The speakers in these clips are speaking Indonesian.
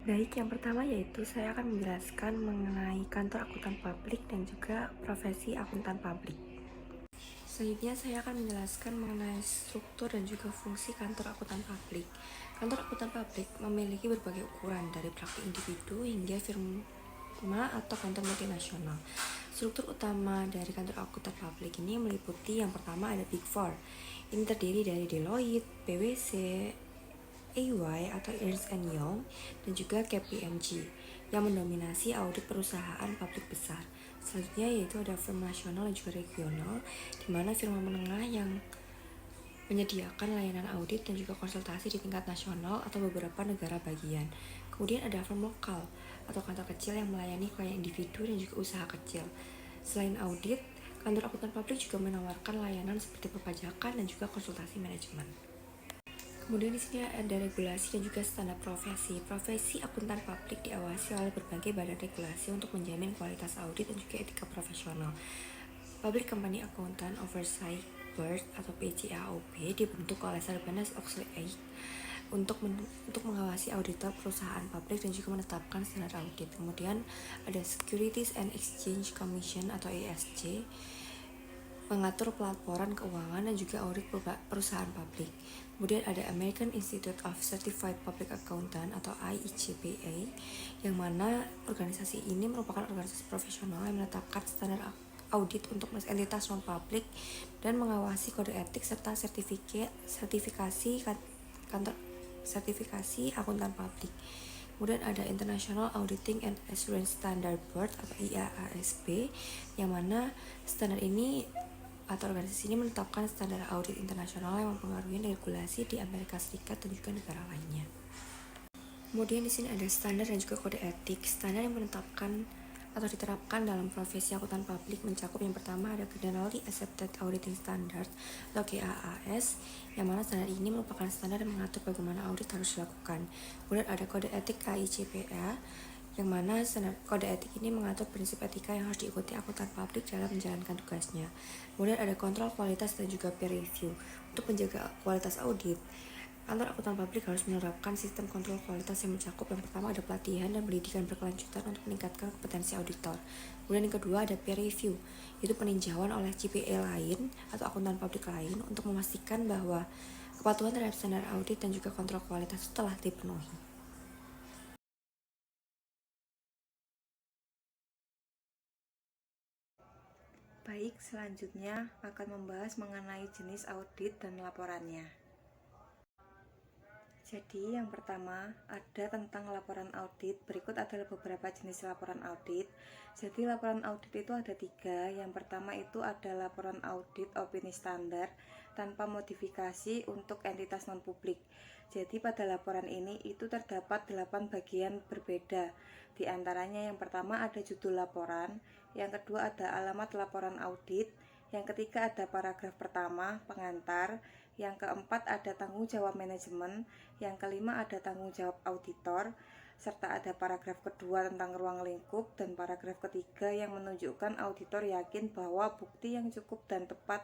Baik, yang pertama yaitu saya akan menjelaskan mengenai kantor akuntan publik dan juga profesi akuntan publik. Selanjutnya saya akan menjelaskan mengenai struktur dan juga fungsi kantor akuntan publik. Kantor akuntan publik memiliki berbagai ukuran dari praktik individu hingga firma atau kantor multinasional. Struktur utama dari kantor akuntan publik ini meliputi yang pertama ada Big Four. Ini terdiri dari Deloitte, PwC, EY atau Ernst Young, dan juga KPMG yang mendominasi audit perusahaan publik besar. Selanjutnya yaitu ada firma nasional dan juga regional, di mana firma menengah yang menyediakan layanan audit dan juga konsultasi di tingkat nasional atau beberapa negara bagian. Kemudian ada firma lokal atau kantor kecil yang melayani klien individu dan juga usaha kecil. Selain audit, kantor akuntan publik juga menawarkan layanan seperti perpajakan dan juga konsultasi manajemen. Kemudian di sini ada regulasi dan juga standar profesi. Profesi akuntan publik diawasi oleh berbagai badan regulasi untuk menjamin kualitas audit dan juga etika profesional. Public Company Accountant Oversight Board atau PCAOB dibentuk oleh Sarbanes-Oxley untuk mengawasi auditor perusahaan publik dan juga menetapkan standar audit. Kemudian ada Securities and Exchange Commission atau ESG mengatur pelaporan keuangan dan juga audit perusahaan publik. Kemudian ada American Institute of Certified Public Accountant atau IICPA, yang mana organisasi ini merupakan organisasi profesional yang menetapkan standar audit untuk entitas non-publik dan mengawasi kode etik serta sertifikasi kantor sertifikasi akuntan publik. Kemudian ada International Auditing and Assurance Standard Board atau IAASB, yang mana standar ini atau organisasi ini menetapkan standar audit internasional yang mempengaruhi regulasi di Amerika Serikat dan juga negara lainnya. Kemudian di sini ada standar dan juga kode etik. Standar yang menetapkan atau diterapkan dalam profesi akuntan publik mencakup yang pertama ada Generally Accepted Auditing Standard atau GAAS, yang mana standar ini merupakan standar yang mengatur bagaimana audit harus dilakukan. Kemudian ada kode etik KICPA, yang mana standar kode etik ini mengatur prinsip etika yang harus diikuti akuntan publik dalam menjalankan tugasnya. Kemudian ada kontrol kualitas dan juga peer review. Untuk menjaga kualitas audit, kantor akuntan publik harus menerapkan sistem kontrol kualitas yang mencakup yang pertama ada pelatihan dan pendidikan berkelanjutan untuk meningkatkan kompetensi auditor. Kemudian yang kedua ada peer review, yaitu peninjauan oleh CPA lain atau akuntan publik lain untuk memastikan bahwa kepatuhan terhadap standar audit dan juga kontrol kualitas telah dipenuhi. Baik, selanjutnya akan membahas mengenai jenis audit dan laporannya. Jadi, yang pertama ada tentang laporan audit. Berikut adalah beberapa jenis laporan audit. Jadi, laporan audit itu ada 3. Yang pertama itu ada laporan audit opini standar tanpa modifikasi untuk entitas non-publik. Jadi, pada laporan ini itu terdapat 8 bagian berbeda. Di antaranya yang pertama ada judul laporan, yang kedua ada alamat laporan audit, yang ketiga ada paragraf pertama, pengantar, yang keempat ada tanggung jawab manajemen, yang kelima ada tanggung jawab auditor, serta ada paragraf kedua tentang ruang lingkup, dan paragraf ketiga yang menunjukkan auditor yakin bahwa bukti yang cukup dan tepat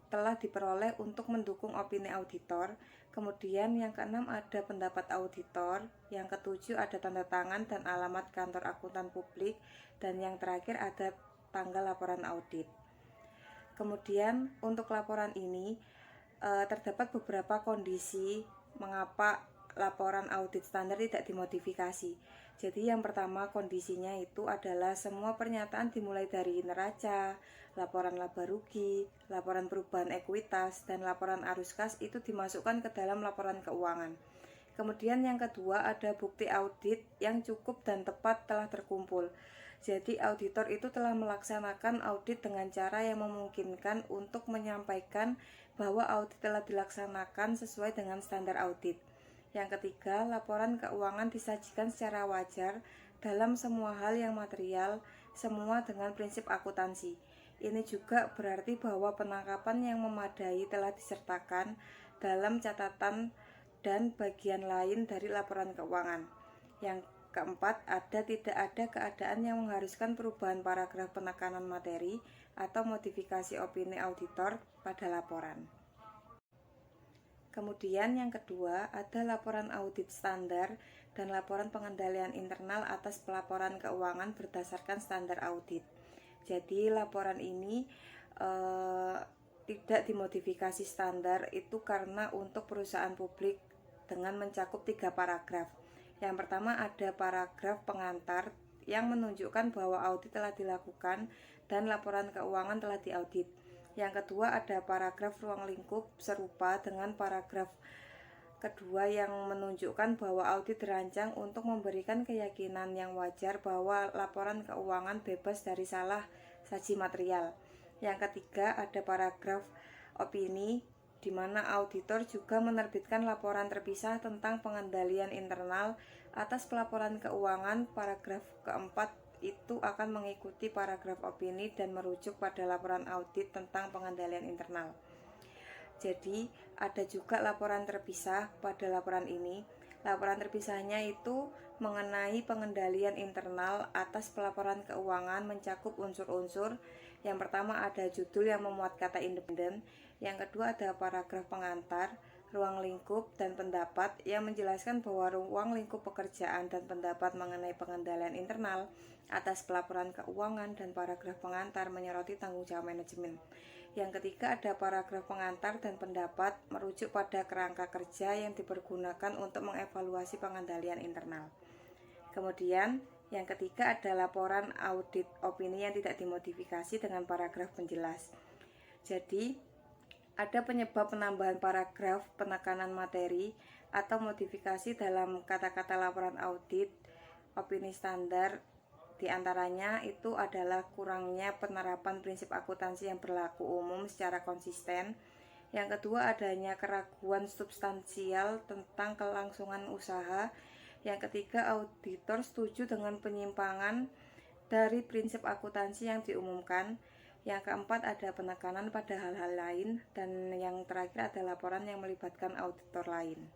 telah diperoleh untuk mendukung opini auditor. Kemudian yang keenam ada pendapat auditor, yang ketujuh ada tanda tangan dan alamat kantor akuntan publik, dan yang terakhir ada tanggal laporan audit. Kemudian untuk laporan ini terdapat beberapa kondisi mengapa laporan audit standar tidak dimodifikasi. Jadi yang pertama kondisinya itu adalah semua pernyataan dimulai dari neraca, laporan laba rugi, laporan perubahan ekuitas, dan laporan arus kas itu dimasukkan ke dalam laporan keuangan. Kemudian yang kedua ada bukti audit yang cukup dan tepat telah terkumpul. Jadi auditor itu telah melaksanakan audit dengan cara yang memungkinkan untuk menyampaikan bahwa audit telah dilaksanakan sesuai dengan standar audit. Yang ketiga, laporan keuangan disajikan secara wajar dalam semua hal yang material, semua dengan prinsip akuntansi. Ini juga berarti bahwa penangkapan yang memadai telah disertakan dalam catatan dan bagian lain dari laporan keuangan. Yang keempat, tidak ada keadaan yang mengharuskan perubahan paragraf penekanan materi atau modifikasi opini auditor pada laporan. Kemudian yang kedua ada laporan audit standar dan laporan pengendalian internal atas pelaporan keuangan berdasarkan standar audit. Jadi laporan ini eh, tidak dimodifikasi standar itu karena untuk perusahaan publik dengan mencakup 3 paragraf. Yang pertama ada paragraf pengantar yang menunjukkan bahwa audit telah dilakukan dan laporan keuangan telah diaudit. Yang kedua ada paragraf ruang lingkup serupa dengan paragraf kedua yang menunjukkan bahwa audit dirancang untuk memberikan keyakinan yang wajar bahwa laporan keuangan bebas dari salah saji material. Yang ketiga ada paragraf opini di mana auditor juga menerbitkan laporan terpisah tentang pengendalian internal atas pelaporan keuangan. Paragraf keempat itu akan mengikuti paragraf opini dan merujuk pada laporan audit tentang pengendalian internal. Jadi ada juga laporan terpisah pada laporan ini. Laporan terpisahnya itu mengenai pengendalian internal atas pelaporan keuangan mencakup unsur-unsur. Yang pertama ada judul yang memuat kata independen. Yang kedua ada paragraf pengantar, ruang lingkup, dan pendapat yang menjelaskan bahwa ruang lingkup pekerjaan dan pendapat mengenai pengendalian internal atas pelaporan keuangan, dan paragraf pengantar menyoroti tanggung jawab manajemen. Yang ketiga ada paragraf pengantar dan pendapat merujuk pada kerangka kerja yang dipergunakan untuk mengevaluasi pengendalian internal. Kemudian yang ketiga ada laporan audit opini yang tidak dimodifikasi dengan paragraf penjelas. Jadi ada penyebab penambahan paragraf, penekanan materi, atau modifikasi dalam kata-kata laporan audit opini standar. Di antaranya itu adalah kurangnya penerapan prinsip akuntansi yang berlaku umum secara konsisten. Yang kedua adanya keraguan substansial tentang kelangsungan usaha. Yang ketiga auditor setuju dengan penyimpangan dari prinsip akuntansi yang diumumkan. Yang keempat ada penekanan pada hal-hal lain. Dan yang terakhir ada laporan yang melibatkan auditor lain.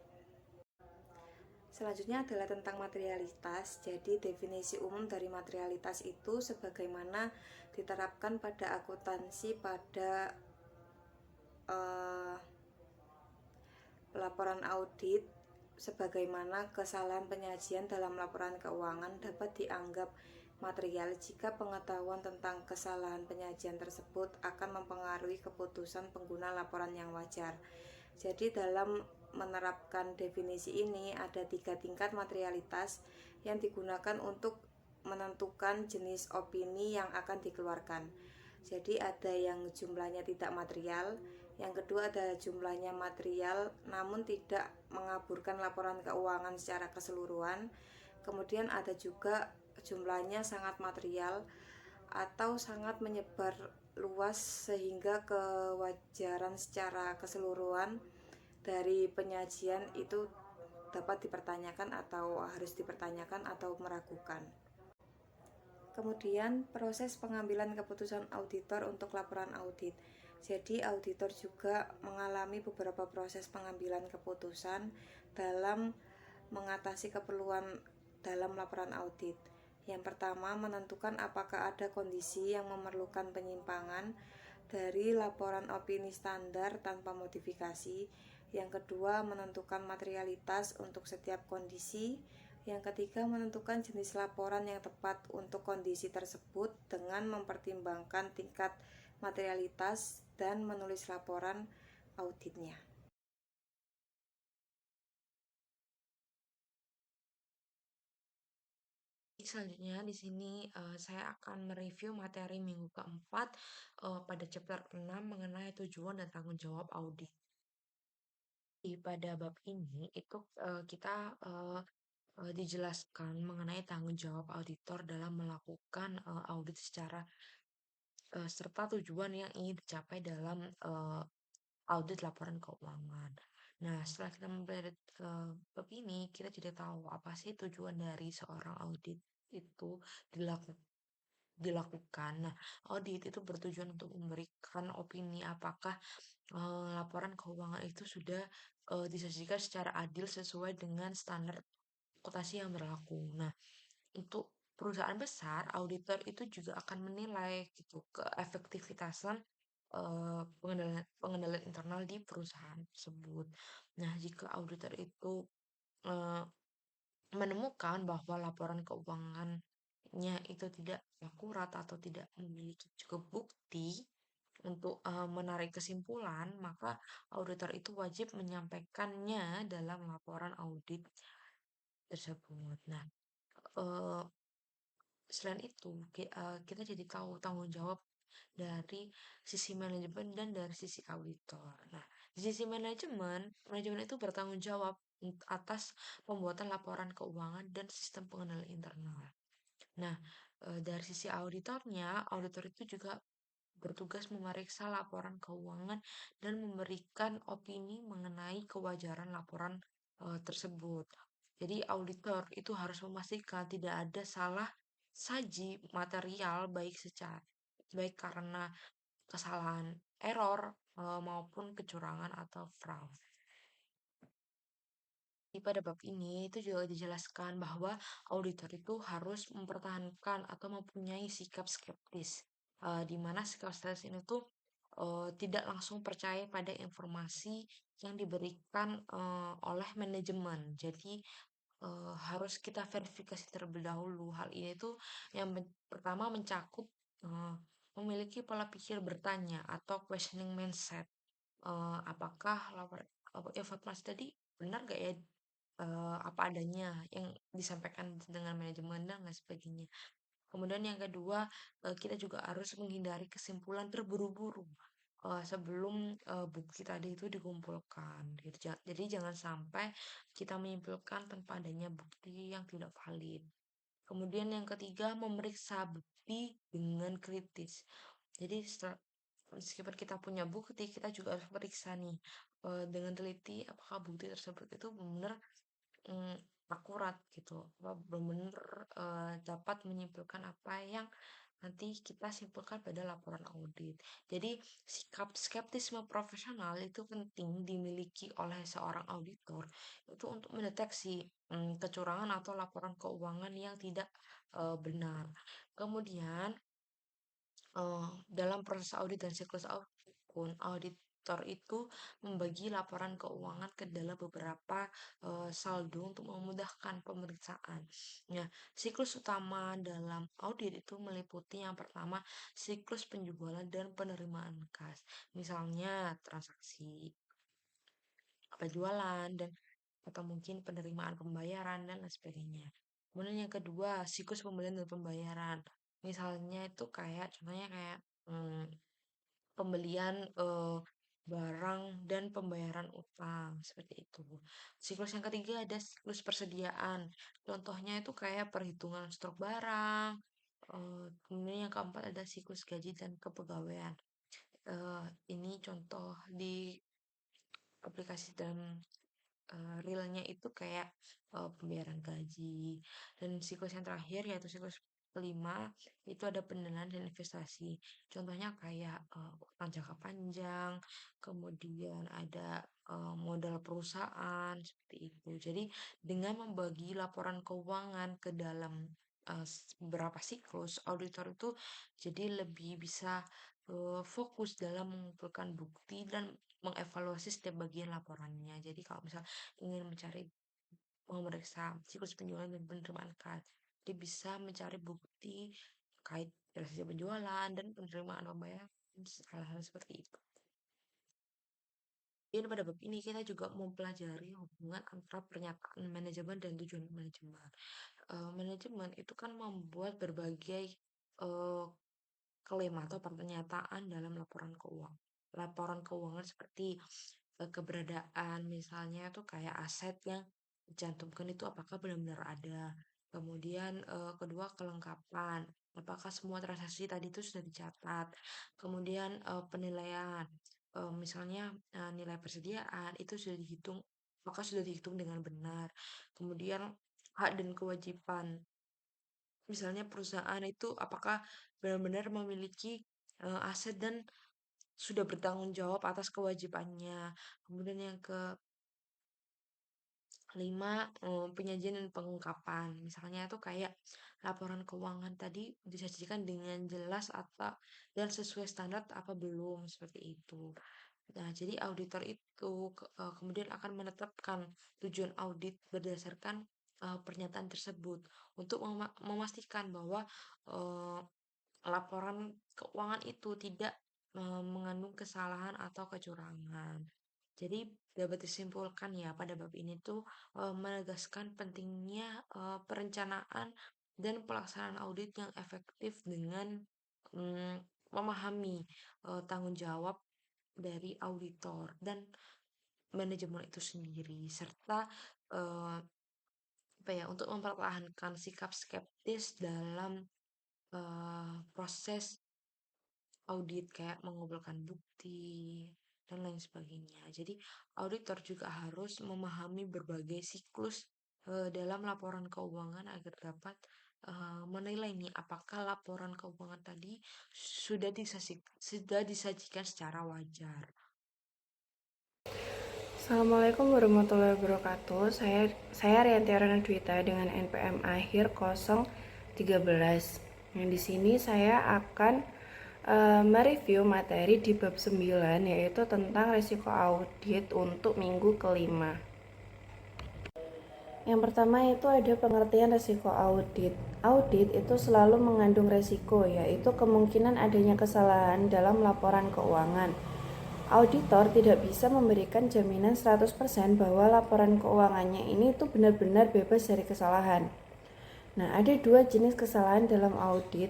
Selanjutnya adalah tentang materialitas. Jadi definisi umum dari materialitas itu sebagaimana diterapkan pada akuntansi pada laporan audit, sebagaimana kesalahan penyajian dalam laporan keuangan dapat dianggap material jika pengetahuan tentang kesalahan penyajian tersebut akan mempengaruhi keputusan pengguna laporan yang wajar. Jadi dalam menerapkan definisi ini ada 3 tingkat materialitas yang digunakan untuk menentukan jenis opini yang akan dikeluarkan. Jadi ada yang jumlahnya tidak material, yang kedua ada jumlahnya material namun tidak mengaburkan laporan keuangan secara keseluruhan. Kemudian ada juga jumlahnya sangat material atau sangat menyebar luas sehingga kewajaran secara keseluruhan dari penyajian itu dapat dipertanyakan atau harus dipertanyakan atau meragukan. Kemudian proses pengambilan keputusan auditor untuk laporan audit. Jadi auditor juga mengalami beberapa proses pengambilan keputusan dalam mengatasi keperluan dalam laporan audit. Yang pertama, menentukan apakah ada kondisi yang memerlukan penyimpangan dari laporan opini standar tanpa modifikasi. Yang kedua, menentukan materialitas untuk setiap kondisi. Yang ketiga, menentukan jenis laporan yang tepat untuk kondisi tersebut dengan mempertimbangkan tingkat materialitas dan menulis laporan auditnya. Selanjutnya di sini saya akan mereview materi minggu keempat pada chapter 6 mengenai tujuan dan tanggung jawab audit. Pada bab ini itu kita dijelaskan mengenai tanggung jawab auditor dalam melakukan audit secara serta tujuan yang ingin dicapai dalam audit laporan keuangan. Nah, setelah kita mempelajari bab ini, kita jadi tahu apa sih tujuan dari seorang audit itu dilakukan. Nah, audit itu bertujuan untuk memberikan opini apakah laporan keuangan itu sudah disajikan secara adil sesuai dengan standar akuntansi yang berlaku. Nah, untuk perusahaan besar, auditor itu juga akan menilai gitu keefektivitasan pengendalian internal di perusahaan tersebut. Nah, jika auditor itu eh, menemukan bahwa laporan keuangannya itu tidak akurat atau tidak memiliki cukup bukti untuk menarik kesimpulan, maka auditor itu wajib menyampaikannya dalam laporan audit tersebut. Nah, eh, selain itu, kita jadi tahu tanggung jawab dari sisi manajemen dan dari sisi auditor. Nah, di sisi manajemen, manajemen itu bertanggung jawab atas pembuatan laporan keuangan dan sistem pengendalian internal. Nah, dari sisi auditornya, auditor itu juga bertugas memeriksa laporan keuangan dan memberikan opini mengenai kewajaran laporan tersebut. Jadi auditor itu harus memastikan tidak ada salah saji material baik karena kesalahan error maupun kecurangan atau fraud. Pada bab ini itu juga dijelaskan bahwa auditor itu harus mempertahankan atau mempunyai sikap skeptis, di mana sikap skeptis ini tuh tidak langsung percaya pada informasi yang diberikan oleh manajemen. Jadi harus kita verifikasi terlebih dahulu. Hal ini tuh yang pertama mencakup eh, memiliki pola pikir bertanya atau questioning mindset. Apakah informasi tadi benar gak ya, apa adanya yang disampaikan dengan manajemen dan lain sebagainya. Kemudian yang kedua, kita juga harus menghindari kesimpulan terburu-buru sebelum bukti tadi itu dikumpulkan. Gitu. Jadi jangan sampai kita menyimpulkan tanpa adanya bukti yang tidak valid. Kemudian yang ketiga, memeriksa bukti dengan kritis. Jadi meskipun kita punya bukti, kita juga harus periksa nih dengan teliti apakah bukti tersebut itu benar mm, akurat gitu, apa benar-benar dapat menyimpulkan apa yang nanti kita simpulkan pada laporan audit. Jadi sikap skeptisme profesional itu penting dimiliki oleh seorang auditor itu untuk mendeteksi kecurangan atau laporan keuangan yang tidak benar. Kemudian dalam proses audit dan siklus audit pun, auditor itu membagi laporan keuangan ke dalam beberapa saldo untuk memudahkan pemeriksaan. Nah, siklus utama dalam audit itu meliputi yang pertama, siklus penjualan dan penerimaan kas. Misalnya transaksi penjualan dan atau mungkin penerimaan pembayaran dan lain sebagainya. Kemudian yang kedua, siklus pembelian dan pembayaran. Misalnya itu kayak contohnya kayak pembelian barang dan pembayaran utang seperti itu. Siklus yang ketiga ada siklus persediaan. Contohnya itu kayak perhitungan stok barang. Kemudian yang keempat ada siklus gaji dan kepegawaian. Ini contoh di aplikasi dan realnya itu kayak pembayaran gaji. Dan siklus yang terakhir yaitu siklus kelima itu ada pendanaan dan investasi. Contohnya kayak utang jangka panjang, kemudian ada modal perusahaan seperti itu. Jadi dengan membagi laporan keuangan ke dalam beberapa siklus, auditor itu jadi lebih bisa fokus dalam mengumpulkan bukti dan mengevaluasi setiap bagian laporannya. Jadi kalau misal ingin memeriksa siklus penjualan dan penerimaan kas, dia bisa mencari bukti terkait transaksi penjualan dan penerimaan pembayaran, hal-hal seperti itu. Dan pada bab ini kita juga mempelajari hubungan antara pernyataan manajemen dan tujuan manajemen. Manajemen itu kan membuat berbagai eh, klaim atau pernyataan dalam laporan keuangan seperti keberadaan misalnya tuh kayak aset yang dicantumkan itu apakah benar-benar ada. Kemudian kedua kelengkapan, apakah semua transaksi tadi itu sudah dicatat. Kemudian penilaian, misalnya nilai persediaan itu sudah dihitung, apakah sudah dihitung dengan benar. Kemudian hak dan kewajiban, misalnya perusahaan itu apakah benar-benar memiliki aset dan sudah bertanggung jawab atas kewajibannya. Kemudian yang kelima, penyajian dan pengungkapan. Misalnya itu kayak laporan keuangan tadi disajikan dengan jelas atau dan sesuai standar apa belum seperti itu. Nah, jadi auditor itu kemudian akan menetapkan tujuan audit berdasarkan pernyataan tersebut untuk memastikan bahwa eh, laporan keuangan itu tidak mengandung kesalahan atau kecurangan. Jadi dapat disimpulkan ya pada bab ini tuh menegaskan pentingnya perencanaan dan pelaksanaan audit yang efektif dengan mm, memahami tanggung jawab dari auditor dan manajemen itu sendiri serta eh, apa ya untuk mempertahankan sikap skeptis dalam proses audit kayak mengumpulkan bukti dan lain sebagainya. Jadi auditor juga harus memahami berbagai siklus dalam laporan keuangan agar dapat menilai nih apakah laporan keuangan tadi sudah disajikan secara wajar. Assalamualaikum warahmatullahi wabarakatuh. Saya Rianti Arana Dwita dengan NPM akhir 013. Nah, di sini saya akan mereview materi di bab 9 yaitu tentang risiko audit untuk minggu kelima. Yang pertama itu ada pengertian risiko audit. Audit itu selalu mengandung risiko, yaitu kemungkinan adanya kesalahan dalam laporan keuangan. Auditor tidak bisa memberikan jaminan 100% bahwa laporan keuangannya ini itu benar-benar bebas dari kesalahan. Nah, ada dua jenis kesalahan dalam audit.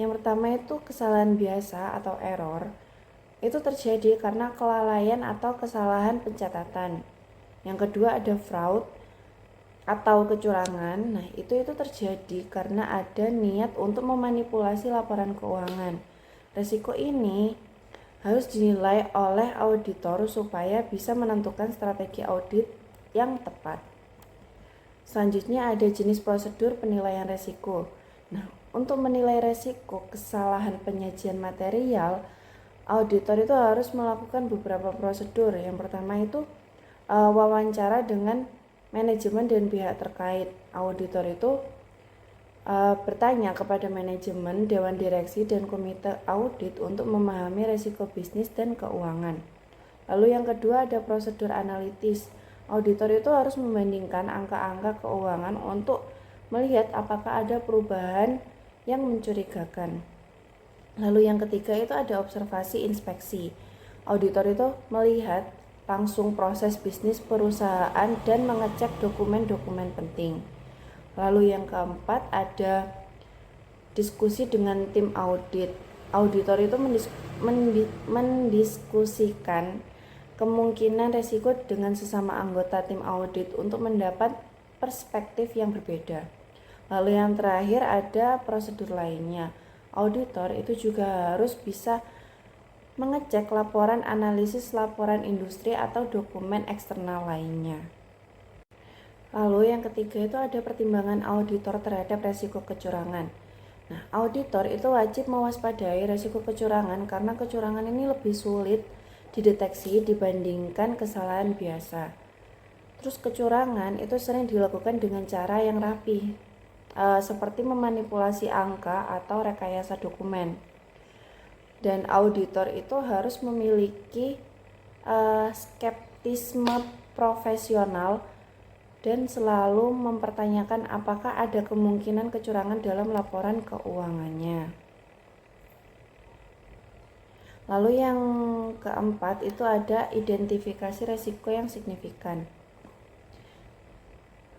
Yang pertama itu kesalahan biasa atau error. Itu terjadi karena kelalaian atau kesalahan pencatatan. Yang kedua ada fraud atau kecurangan. Nah, itu terjadi karena ada niat untuk memanipulasi laporan keuangan. Risiko ini harus dinilai oleh auditor supaya bisa menentukan strategi audit yang tepat. Selanjutnya ada jenis prosedur penilaian risiko. Nah, untuk menilai risiko kesalahan penyajian material, auditor itu harus melakukan beberapa prosedur. Yang pertama itu wawancara dengan manajemen dan pihak terkait. Auditor itu bertanya kepada manajemen, dewan direksi, dan komite audit untuk memahami risiko bisnis dan keuangan. Lalu yang kedua ada prosedur analitis. Auditor itu harus membandingkan angka-angka keuangan untuk melihat apakah ada perubahan yang mencurigakan. Lalu yang ketiga itu ada observasi inspeksi. Auditor itu melihat langsung proses bisnis perusahaan dan mengecek dokumen-dokumen penting. Lalu yang keempat ada diskusi dengan tim audit. Auditor itu mendiskusikan kemungkinan risiko dengan sesama anggota tim audit untuk mendapat perspektif yang berbeda. Lalu yang terakhir ada prosedur lainnya. Auditor itu juga harus bisa mengecek laporan analisis laporan industri atau dokumen eksternal lainnya. Lalu yang ketiga itu ada pertimbangan auditor terhadap resiko kecurangan. Nah, auditor itu wajib mewaspadai resiko kecurangan karena kecurangan ini lebih sulit dideteksi dibandingkan kesalahan biasa. Terus kecurangan itu sering dilakukan dengan cara yang rapi, seperti memanipulasi angka atau rekayasa dokumen. Dan auditor itu harus memiliki skeptisme profesional dan selalu mempertanyakan apakah ada kemungkinan kecurangan dalam laporan keuangannya. Lalu yang keempat itu ada identifikasi risiko yang signifikan.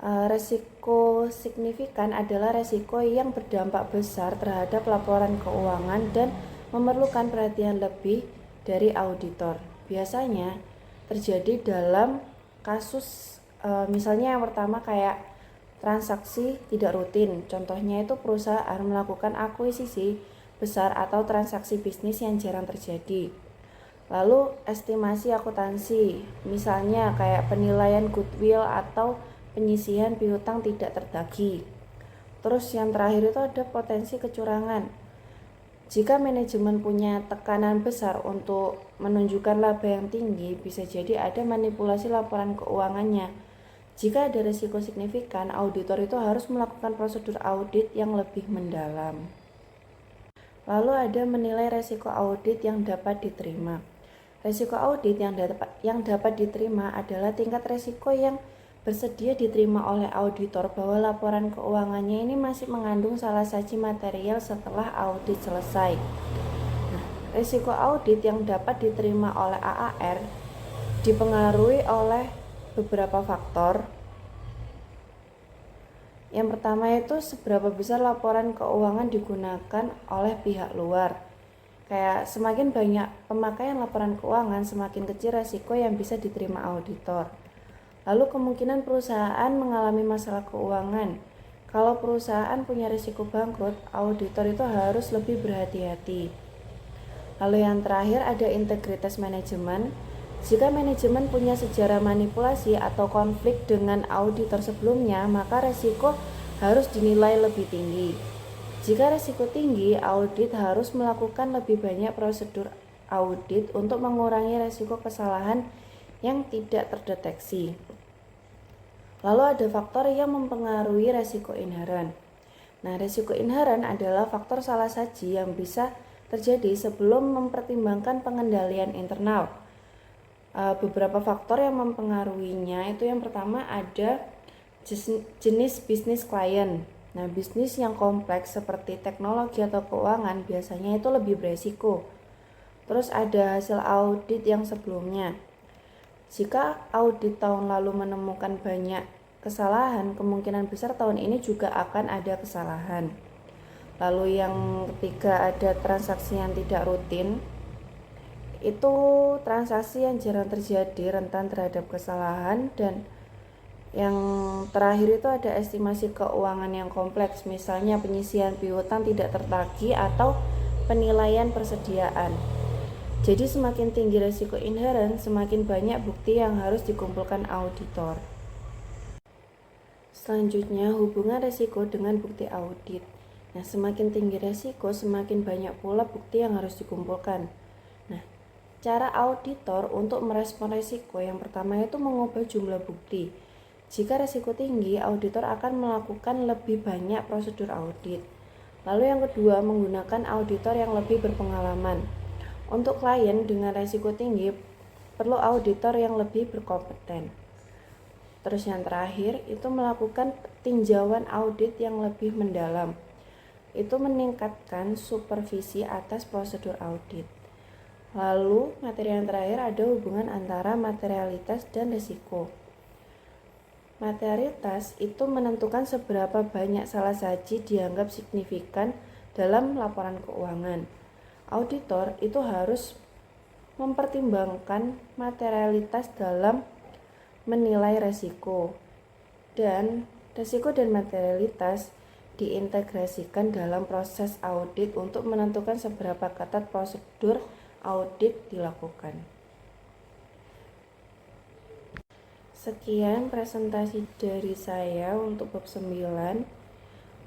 Risiko signifikan adalah risiko yang berdampak besar terhadap laporan keuangan dan memerlukan perhatian lebih dari auditor. Biasanya terjadi dalam kasus misalnya yang pertama kayak transaksi tidak rutin. Contohnya itu perusahaan melakukan akuisisi besar atau transaksi bisnis yang jarang terjadi. Lalu estimasi akuntansi, misalnya kayak penilaian goodwill atau penyisihan piutang tidak tertagih. Terus yang terakhir itu ada potensi kecurangan. Jika manajemen punya tekanan besar untuk menunjukkan laba yang tinggi, bisa jadi ada manipulasi laporan keuangannya. Jika ada risiko signifikan, auditor itu harus melakukan prosedur audit yang lebih mendalam. Lalu ada menilai risiko audit yang dapat diterima. Risiko audit yang dapat diterima adalah tingkat risiko yang bersedia diterima oleh auditor bahwa laporan keuangannya ini masih mengandung salah satu material setelah audit selesai. Nah, risiko audit yang dapat diterima oleh AAR dipengaruhi oleh beberapa faktor. Yang pertama itu seberapa besar laporan keuangan digunakan oleh pihak luar. Kayak semakin banyak pemakaian laporan keuangan, semakin kecil resiko yang bisa diterima auditor. Lalu kemungkinan perusahaan mengalami masalah keuangan. Kalau perusahaan punya risiko bangkrut, auditor itu harus lebih berhati-hati. Lalu yang terakhir ada integritas manajemen. Jika manajemen punya sejarah manipulasi atau konflik dengan auditor sebelumnya, maka resiko harus dinilai lebih tinggi. Jika risiko tinggi, audit harus melakukan lebih banyak prosedur audit untuk mengurangi risiko kesalahan yang tidak terdeteksi. Lalu ada faktor yang mempengaruhi risiko inheren. Nah, risiko inheren adalah faktor salah saji yang bisa terjadi sebelum mempertimbangkan pengendalian internal. Beberapa faktor yang mempengaruhinya itu yang pertama ada jenis bisnis klien. Nah, bisnis yang kompleks seperti teknologi atau keuangan biasanya itu lebih beresiko. Terus ada hasil audit yang sebelumnya. Jika audit tahun lalu menemukan banyak kesalahan, kemungkinan besar tahun ini juga akan ada kesalahan. Lalu yang ketiga ada transaksi yang tidak rutin. Itu transaksi yang jarang terjadi, rentan terhadap kesalahan. Dan yang terakhir itu ada estimasi keuangan yang kompleks, misalnya penyisihan piutang tidak tertagih atau penilaian persediaan. Jadi semakin tinggi risiko inheren, semakin banyak bukti yang harus dikumpulkan auditor. Selanjutnya, hubungan risiko dengan bukti audit. Nah, semakin tinggi risiko, semakin banyak pula bukti yang harus dikumpulkan. Nah, cara auditor untuk merespon risiko yang pertama itu mengubah jumlah bukti. Jika risiko tinggi, auditor akan melakukan lebih banyak prosedur audit. Lalu yang kedua, menggunakan auditor yang lebih berpengalaman. Untuk klien dengan risiko tinggi, perlu auditor yang lebih berkompeten. Terus yang terakhir, itu melakukan tinjauan audit yang lebih mendalam. Itu meningkatkan supervisi atas prosedur audit. Lalu, materi yang terakhir ada hubungan antara materialitas dan risiko. Materialitas itu menentukan seberapa banyak salah saji dianggap signifikan dalam laporan keuangan. Auditor itu harus mempertimbangkan materialitas dalam menilai resiko. Dan resiko dan materialitas diintegrasikan dalam proses audit untuk menentukan seberapa ketat prosedur audit dilakukan. Sekian presentasi dari saya untuk bab 9.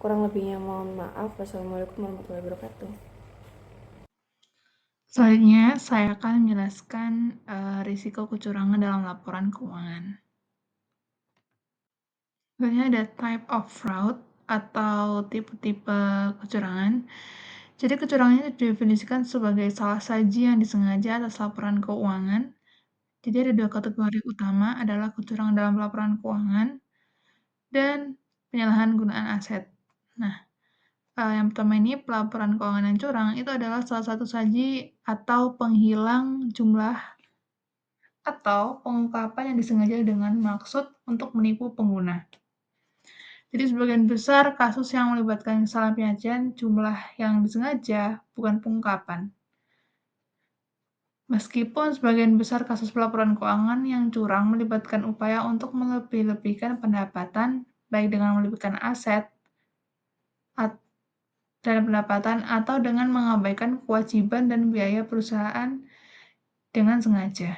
Kurang lebihnya mohon maaf. Wassalamualaikum warahmatullahi wabarakatuh. Selanjutnya, saya akan menjelaskan risiko kecurangan dalam laporan keuangan. Selanjutnya ada type of fraud atau tipe-tipe kecurangan. Jadi kecurangan itu didefinisikan sebagai salah saji yang disengaja atas laporan keuangan. Jadi ada dua kategori utama, adalah kecurangan dalam laporan keuangan dan penyalahan gunaan aset. Nah, yang pertama ini pelaporan keuangan yang curang itu adalah salah satu saji atau penghilang jumlah atau pengungkapan yang disengaja dengan maksud untuk menipu pengguna. Jadi sebagian besar kasus yang melibatkan kesalahan penyajian jumlah yang disengaja, bukan pengungkapan. Meskipun sebagian besar kasus pelaporan keuangan yang curang melibatkan upaya untuk melebih-lebihkan pendapatan, baik dengan melebihkan aset dan pendapatan atau dengan mengabaikan kewajiban dan biaya perusahaan dengan sengaja.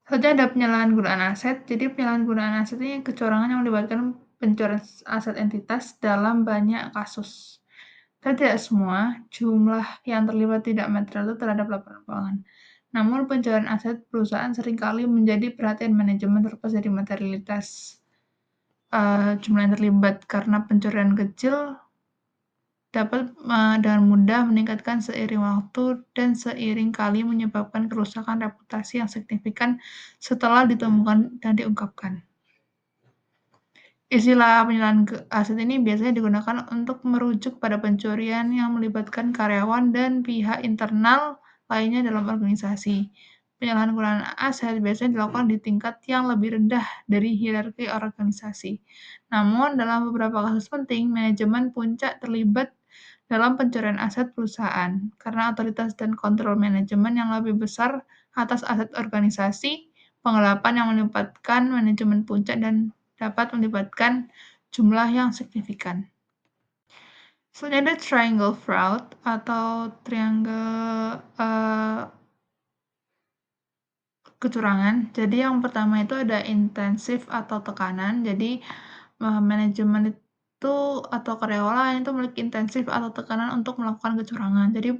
Selanjutnya ada penyalahan gunaan aset. Jadi penyalahan gunaan aset ini kecurangan yang melibatkan pencurian aset entitas dalam banyak kasus. Dan tidak semua jumlah yang terlibat tidak material itu terhadap laporan keuangan. Namun pencurian aset perusahaan seringkali menjadi perhatian manajemen terlepas dari materialitas jumlah yang terlibat, karena pencurian kecil dapat dengan mudah meningkatkan seiring waktu dan seiring kali menyebabkan kerusakan reputasi yang signifikan setelah ditemukan dan diungkapkan. Istilah penyalahan aset ini biasanya digunakan untuk merujuk pada pencurian yang melibatkan karyawan dan pihak internal lainnya dalam organisasi. Penyalahgunaan aset biasanya dilakukan di tingkat yang lebih rendah dari hierarki organisasi. Namun, dalam beberapa kasus penting, manajemen puncak terlibat dalam pencurian aset perusahaan karena otoritas dan kontrol manajemen yang lebih besar atas aset organisasi, penggelapan yang melibatkan manajemen puncak dan dapat melibatkan jumlah yang signifikan. Selanjutnya ada triangle fraud atau triangle kecurangan. Jadi yang pertama itu ada intensif atau tekanan. Jadi manajemen itu atau karyawan itu memiliki intensif atau tekanan untuk melakukan kecurangan. Jadi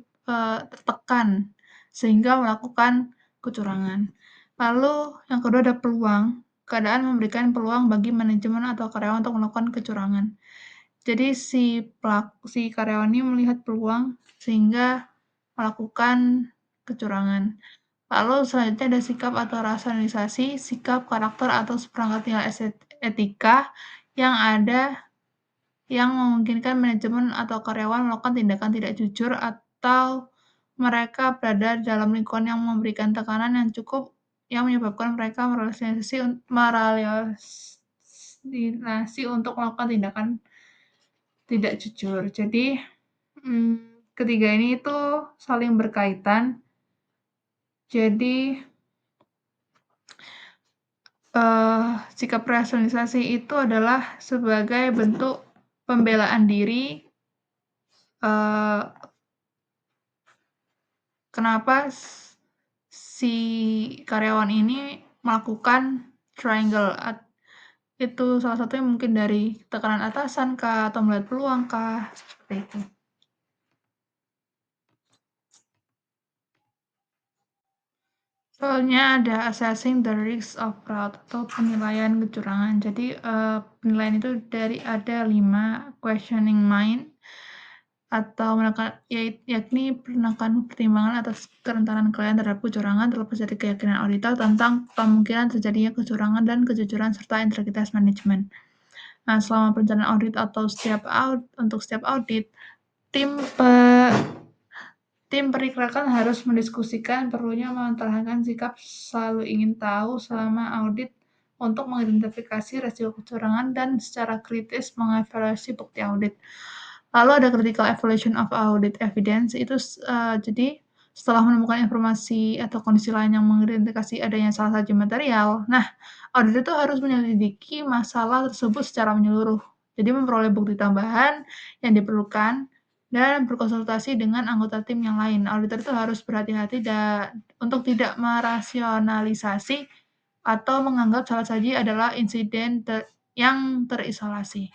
tertekan sehingga melakukan kecurangan. Lalu yang kedua ada peluang. Keadaan memberikan peluang bagi manajemen atau karyawan untuk melakukan kecurangan. Jadi si karyawan ini melihat peluang sehingga melakukan kecurangan. Lalu selanjutnya ada sikap atau rasionalisasi, sikap, karakter, atau seperangkat nilai etika yang ada yang memungkinkan manajemen atau karyawan melakukan tindakan tidak jujur atau mereka berada dalam lingkungan yang memberikan tekanan yang cukup yang menyebabkan mereka merelasinasi untuk melakukan tindakan tidak jujur. Jadi ketiga ini itu saling berkaitan. Jadi sikap rasionalisasi itu adalah sebagai bentuk pembelaan diri kenapa si karyawan ini melakukan triangle. Itu salah satunya mungkin dari tekanan atasan kah, atau melihat peluang kah, seperti itu. Soalnya ada assessing the risk of fraud atau penilaian kecurangan. Jadi penilaian itu ada 5 questioning mind atau yakni menekan pertimbangan atas kerentanan klien terhadap kecurangan terlepas dari keyakinan auditor tentang kemungkinan terjadinya kecurangan dan kejujuran serta integritas manajemen. Nah, selama perencanaan audit atau untuk setiap audit, tim perikirakan harus mendiskusikan perlunya mempertahankan sikap selalu ingin tahu selama audit untuk mengidentifikasi resiko kecurangan dan secara kritis mengevaluasi bukti audit. Lalu ada critical evaluation of audit evidence, itu jadi setelah menemukan informasi atau kondisi lain yang mengidentifikasi adanya salah satu material, nah audit itu harus menyelidiki masalah tersebut secara menyeluruh. Jadi memperoleh bukti tambahan yang diperlukan dan berkonsultasi dengan anggota tim yang lain. Auditor itu harus berhati-hati untuk tidak merasionalisasi atau menganggap salah saji adalah insiden yang terisolasi.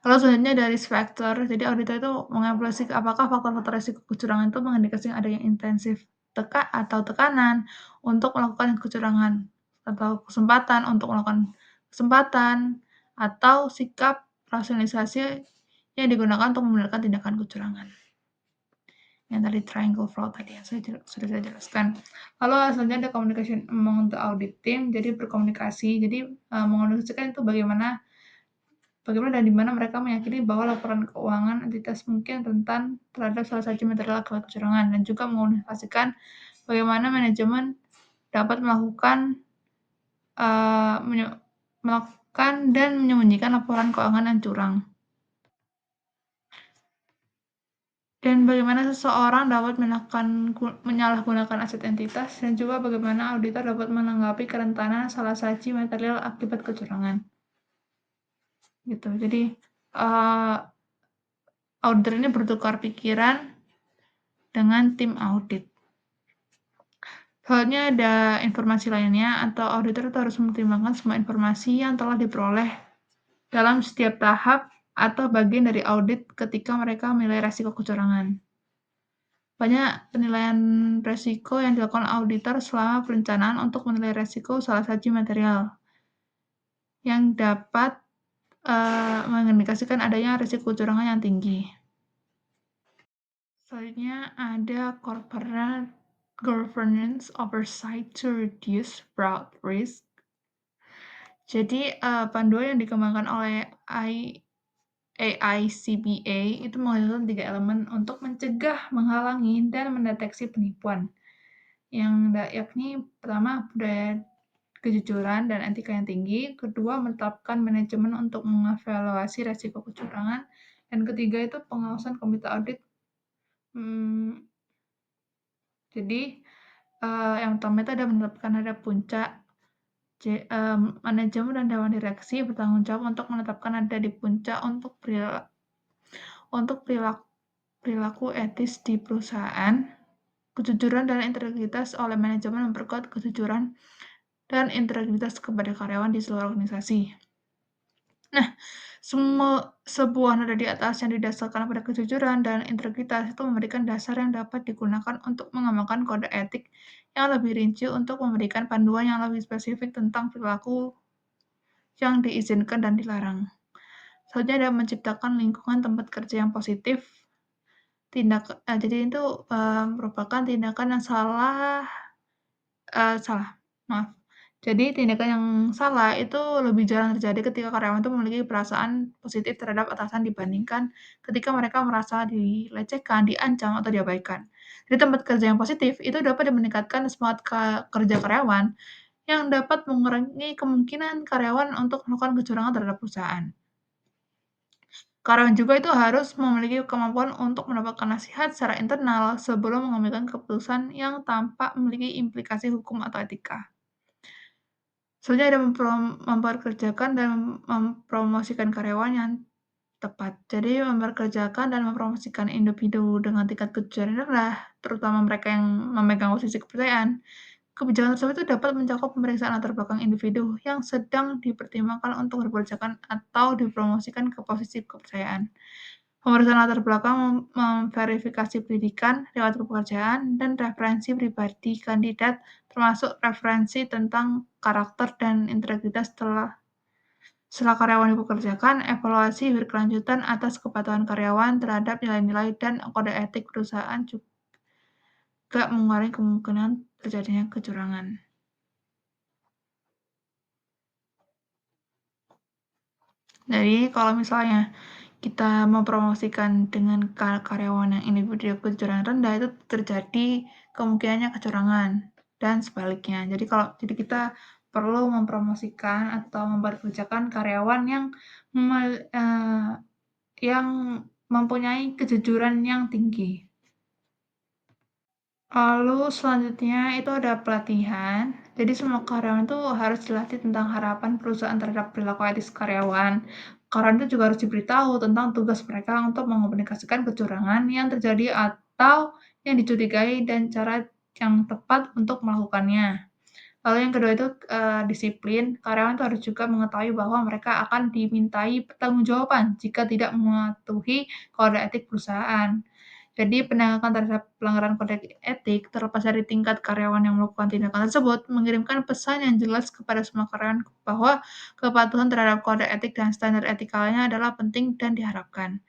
Lalu selanjutnya dari risk factor, jadi auditor itu mengevaluasi apakah faktor-faktor risiko kecurangan itu mengindikasikan adanya intensif atau tekanan untuk melakukan kecurangan atau kesempatan untuk melakukan kesempatan atau sikap rasionalisasi yang digunakan untuk membenarkan tindakan kecurangan. Yang tadi triangle fraud tadi yang sudah saya jelaskan. Lalu selanjutnya ada communication among the audit team, jadi berkomunikasi. Jadi mengomunikasikan itu bagaimana dan di mana mereka meyakini bahwa laporan keuangan entitas mungkin rentan terhadap salah satu material akibat kecurangan, dan juga mengomunikasikan bagaimana manajemen dapat melakukan dan menyembunyikan laporan keuangan yang curang. Dan bagaimana seseorang dapat menyalahgunakan aset entitas, dan juga bagaimana auditor dapat menanggapi kerentanan salah saji material akibat kecurangan. Gitu. Jadi auditor ini bertukar pikiran dengan tim audit. Soalnya ada informasi lainnya, atau auditor itu harus mempertimbangkan semua informasi yang telah diperoleh dalam setiap tahap atau bagian dari audit ketika mereka menilai resiko kecurangan. Banyak penilaian resiko yang dilakukan auditor selama perencanaan untuk menilai resiko salah satu material yang dapat mengindikasikan adanya risiko kecurangan yang tinggi. Selanjutnya ada corporate governance oversight to reduce fraud risk. Jadi, panduan yang dikembangkan oleh AICPA itu menghasilkan 3 elemen untuk mencegah, menghalangi, dan mendeteksi penipuan. Yakni pertama, budaya kejujuran dan etika yang tinggi, kedua, menetapkan manajemen untuk mengevaluasi resiko kecurangan, dan ketiga itu pengawasan komite audit. Jadi, yang pertama itu ada menetapkan ada puncak, manajemen dan dewan direksi bertanggung jawab untuk menetapkan ada di puncak untuk perilaku etis di perusahaan. Kejujuran dan integritas oleh manajemen memperkuat kejujuran dan integritas kepada karyawan di seluruh organisasi. Nah, sebuah nada di atas yang didasarkan pada kejujuran dan integritas itu memberikan dasar yang dapat digunakan untuk mengembangkan kode etik yang lebih rinci untuk memberikan panduan yang lebih spesifik tentang perilaku yang diizinkan dan dilarang. Selanjutnya ada menciptakan lingkungan tempat kerja yang positif. Jadi itu merupakan tindakan yang salah. Jadi tindakan yang salah itu lebih jarang terjadi ketika karyawan itu memiliki perasaan positif terhadap atasan dibandingkan ketika mereka merasa dilecehkan, diancam, atau diabaikan. Di tempat kerja yang positif itu dapat meningkatkan semangat kerja karyawan yang dapat mengurangi kemungkinan karyawan untuk melakukan kecurangan terhadap perusahaan. Karyawan juga itu harus memiliki kemampuan untuk mendapatkan nasihat secara internal sebelum mengambil keputusan yang tanpa memiliki implikasi hukum atau etika. Selanjutnya ada memperkerjakan dan mempromosikan karyawan yang tepat. Jadi memperkerjakan dan mempromosikan individu dengan tingkat kejujuran rendah, terutama mereka yang memegang posisi kepercayaan. Kebijakan tersebut itu dapat mencakup pemeriksaan latar belakang individu yang sedang dipertimbangkan untuk diperkerjakan atau dipromosikan ke posisi kepercayaan. Pemeriksaan latar belakang memverifikasi pendidikan, riwayat pekerjaan, dan referensi pribadi kandidat, termasuk referensi tentang karakter dan integritas setelah karyawan dipekerjakan, evaluasi berkelanjutan atas kepatuhan karyawan terhadap nilai-nilai dan kode etik perusahaan juga mengurangi kemungkinan terjadinya kecurangan. Jadi kalau misalnya kita mempromosikan dengan karyawan yang individu kejujuran rendah itu terjadi kemungkinannya kecurangan dan sebaliknya. Jadi kita perlu mempromosikan atau memperkerjakan karyawan yang mempunyai kejujuran yang tinggi. Lalu selanjutnya itu ada pelatihan. Jadi semua karyawan itu harus dilatih tentang harapan perusahaan terhadap perilaku etis karyawan. Karyawan itu juga harus diberitahu tentang tugas mereka untuk mengomunikasikan kecurangan yang terjadi atau yang dicurigai dan cara yang tepat untuk melakukannya. Lalu yang kedua itu disiplin. Karyawan itu harus juga mengetahui bahwa mereka akan dimintai pertanggungjawaban jika tidak mematuhi kode etik perusahaan. Jadi penegakan terhadap pelanggaran kode etik terlepas dari tingkat karyawan yang melakukan tindakan tersebut mengirimkan pesan yang jelas kepada semua karyawan bahwa kepatuhan terhadap kode etik dan standar etikanya adalah penting dan diharapkan.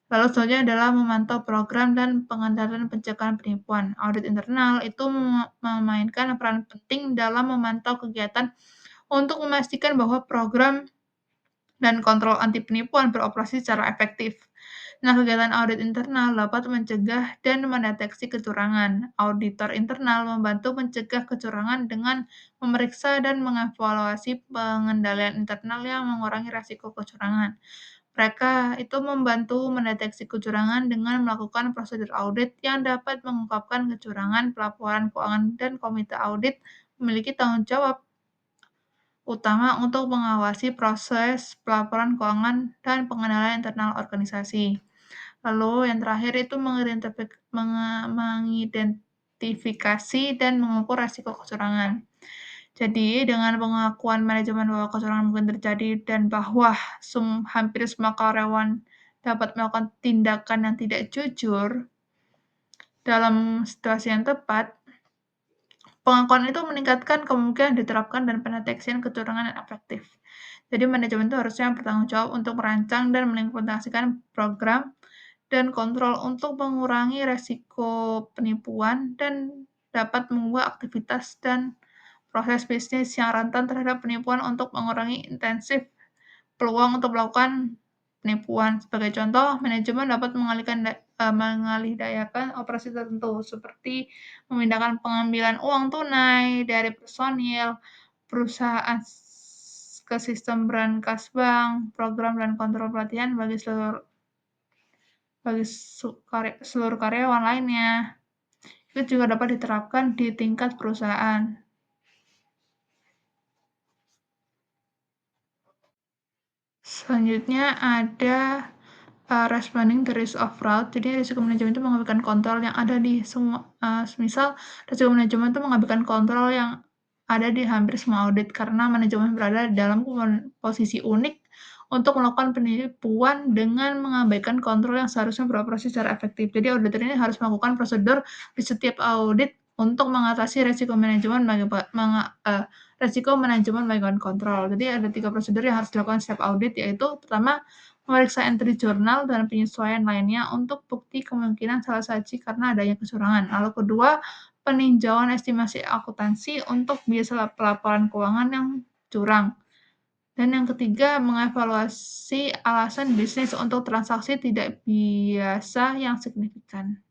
Lalu selanjutnya adalah memantau program dan pengendalian pencegahan penipuan. Audit internal itu memainkan peran penting dalam memantau kegiatan untuk memastikan bahwa program dan kontrol anti penipuan beroperasi secara efektif. Nah, kegiatan audit internal dapat mencegah dan mendeteksi kecurangan. Auditor internal membantu mencegah kecurangan dengan memeriksa dan mengevaluasi pengendalian internal yang mengurangi risiko kecurangan. Mereka itu membantu mendeteksi kecurangan dengan melakukan prosedur audit yang dapat mengungkapkan kecurangan. Pelaporan keuangan dan komite audit memiliki tanggung jawab utama untuk mengawasi proses pelaporan keuangan dan pengendalian internal organisasi. Lalu yang terakhir itu mengidentifikasi dan mengukur risiko kecurangan. Jadi dengan pengakuan manajemen bahwa kecurangan mungkin terjadi dan bahwa hampir semua karyawan dapat melakukan tindakan yang tidak jujur dalam situasi yang tepat, pengakuan itu meningkatkan kemungkinan diterapkan dan pendeteksian kecurangan yang efektif. Jadi manajemen itu harusnya bertanggung jawab untuk merancang dan mengimplementasikan program dan kontrol untuk mengurangi resiko penipuan dan dapat mengubah aktivitas dan proses bisnis yang rentan terhadap penipuan untuk mengurangi intensif peluang untuk melakukan penipuan. Sebagai contoh, manajemen dapat mengalihdayakan operasi tertentu, seperti memindahkan pengambilan uang tunai dari personil perusahaan ke sistem brankas bank, program dan kontrol pelatihan bagi seluruh karyawan lainnya. Itu juga dapat diterapkan di tingkat perusahaan. Selanjutnya ada responding the risk of fraud. Jadi risiko manajemen itu mengabaikan kontrol yang ada di semua, misal risiko manajemen itu mengabaikan kontrol yang ada di hampir semua audit karena manajemen berada dalam posisi unik untuk melakukan penipuan dengan mengabaikan kontrol yang seharusnya beroperasi secara efektif. Jadi auditor ini harus melakukan prosedur di setiap audit untuk mengatasi risiko manajemen bagian kontrol. Jadi ada 3 prosedur yang harus dilakukan setiap audit, yaitu pertama, memeriksa entry jurnal dan penyesuaian lainnya untuk bukti kemungkinan salah saji karena adanya kecurangan. Lalu kedua, peninjauan estimasi akuntansi untuk biasa pelaporan keuangan yang curang. Dan yang ketiga, mengevaluasi alasan bisnis untuk transaksi tidak biasa yang signifikan.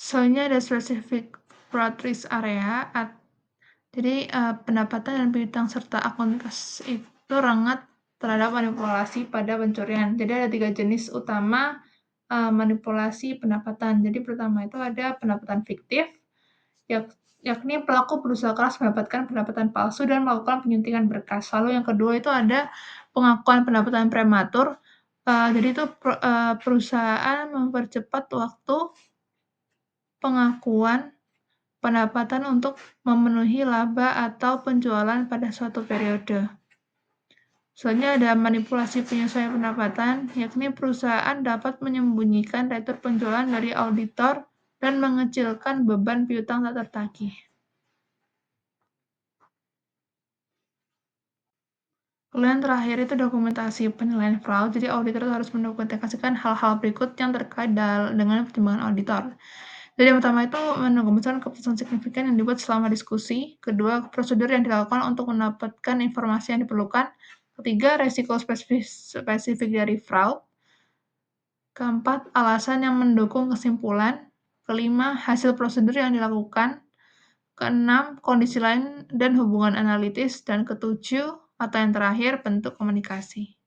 Selanjutnya ada specific fraud risk area. Jadi pendapatan dan piutang serta akuntas itu rengat terhadap manipulasi pada pencurian. Jadi ada 3 jenis utama manipulasi pendapatan. Jadi pertama itu ada pendapatan fiktif, yakni pelaku berusaha keras mendapatkan pendapatan palsu dan melakukan penyuntingan berkas. Lalu yang kedua itu ada pengakuan pendapatan prematur. Jadi itu perusahaan mempercepat waktu pengakuan pendapatan untuk memenuhi laba atau penjualan pada suatu periode. Selanjutnya ada manipulasi penyesuaian pendapatan, yakni perusahaan dapat menyembunyikan retur penjualan dari auditor dan mengecilkan beban piutang tak tertagih. Lalu yang terakhir itu dokumentasi penilaian fraud. Jadi auditor harus mendokumentasikan hal-hal berikut yang terkait dengan pertimbangan auditor. Jadi yang pertama itu mendokumentasikan keputusan signifikan yang dibuat selama diskusi. Kedua, prosedur yang dilakukan untuk mendapatkan informasi yang diperlukan. Ketiga, resiko spesifik dari fraud. Keempat, alasan yang mendukung kesimpulan. Kelima, hasil prosedur yang dilakukan. Keenam, kondisi lain dan hubungan analitis. Dan ketujuh, atau yang terakhir, bentuk komunikasi.